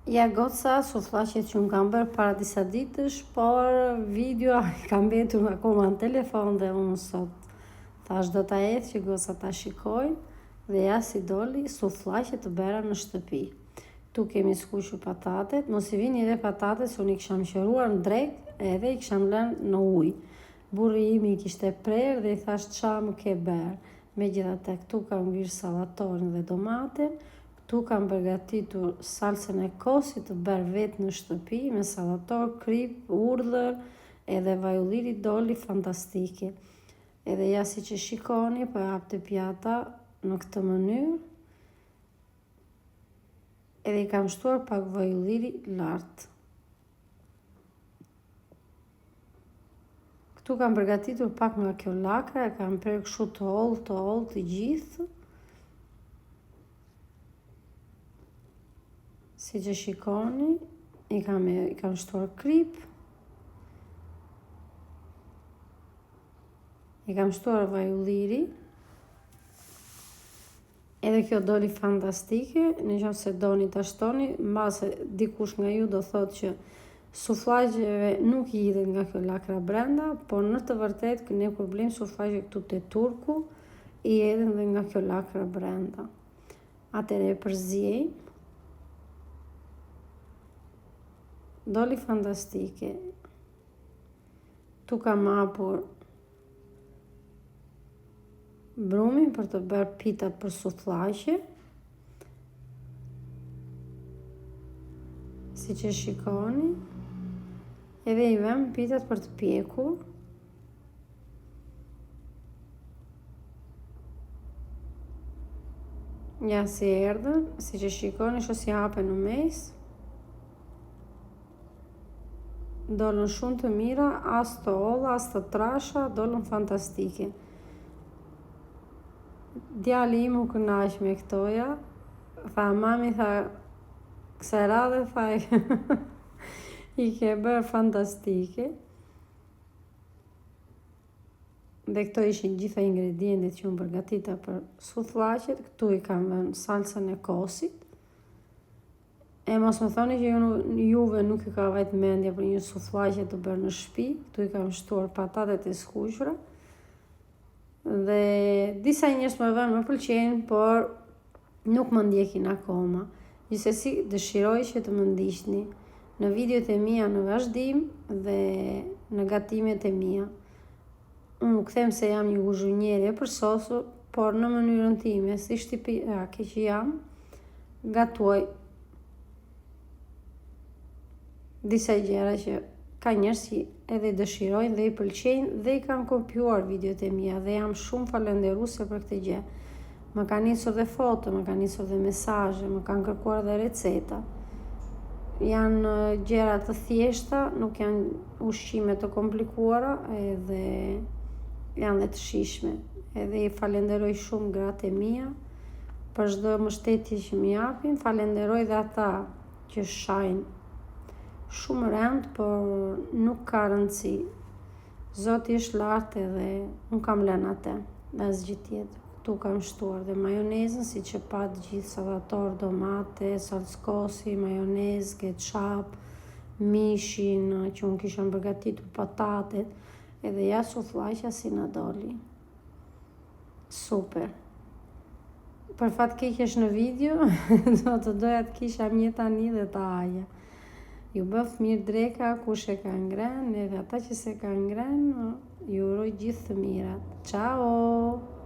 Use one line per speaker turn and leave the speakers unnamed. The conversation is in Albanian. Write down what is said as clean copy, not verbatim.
Ja goca, suflaqet që unë kam bërë para disa ditësh, por video kam mbetur akoma në telefon dhe unë sot thash do ta ecë që goca ta shikojnë dhe ja si doli suflaqe të bëra në shtëpi. Tu kemi skuqur patatet, mos i vini edhe patatet se unë i kisha mqëruar në drekë edhe i kisha lënë në ujë. Burri imi i kishte prerë dhe i thash qa më ke bërë. Megjithatë këtu kam virë sallatorin dhe domaten. Tu kam përgatitur salsën e kosit të bërë vetë në shtëpi me sallator, krip, urdhër edhe vaj ulliri doli fantastike. Edhe ja si që shikoni, po hap të pjata në këtë mënyrë. Edhe i kam shtuar pak vaj ulliri lartë. Këtu kam përgatitur pak nga kjo lakra, e kam prerë kështu të hollë të gjithë. Si që shikoni, i kam shtuar krip, i kam shtuar vaj ulliri, edhe kjo doli fantastike, në qoftë se doni ta shtoni, mbase dikush nga ju do thotë që suflaqeve nuk i hidhet nga kjo lakra brenda, por në të vërtetë kë ne kur blejmë suflaqe këtu te turku, i hedhin dhe nga kjo lakra brenda. Atëre e përziejmë. Doli fantastike. Tu kam hapur brumin për të bërë pitat për suflaqe. Si që shikoni. Edhe i vëm pitat për të pjekur. Ja si erdhën, si që shikoni, sho si hape në mes. Dolën shumë të mira, as të olla, as të trasha, dolën fantastike. Djali im u kënaq me këtoja, tha mami, tha, kësaj radhe, tha, i ke bërë fantastike. Dhe këto ishin gjitha ingredientet që unë përgatita për suflaqet, këtu i kam vënë salsën e kosit. E mos më thoni që juve nuk i ka vajt mendja për një suflaqe të bërë në shtëpi. Këtu i kam shtuar patatet e skuqura. Dhe disa njerëz më vënë më pëlqejnë, por nuk më ndjekin akoma. Gjithsesi dëshiroj që të më ndiqni në videot e mia në vazhdim dhe në gatimet e mia. Unë nuk them se jam një guzhunjere për sosur, por në mënyrën time, si shtëpiake që jam, gatuoj disa gjëra që ka njerëz që edhe dëshirojnë dhe i pëlqejnë dhe i kanë kopjuar videot e mia dhe jam shumë falënderuese për këtë gjë. Më kanë nisur dhe foto, më kanë nisur dhe mesazhe, më kanë kërkuar dhe receta. Janë gjëra të thjeshta, nuk janë ushqime të komplikuara edhe janë dhe të shijshme. Edhe i falenderoj shumë gratë e mia për çdo mbështetje që më japin. Falenderoj dhe ata që shajnë shumë rënd, por nuk ka rëndësi. Zoti është lartë edhe unë kam lënë atë, dhe asgjë tjetër. Tu kam shtuar dhe majonezën, si që pat gjithë sallator, domate, salcë kosi, majonezë, ketchup, mishin që unë kisha përgatitur patatet, edhe ja suflaqja si na doli. Super. Për fat keqesh në video, do të doja të kisha mje tani dhe ta haja. Ju bëf mirë dreka, kush e ka ngren, edhe ata që se ka ngren, ju uroj gjithë të mirat. Ciao!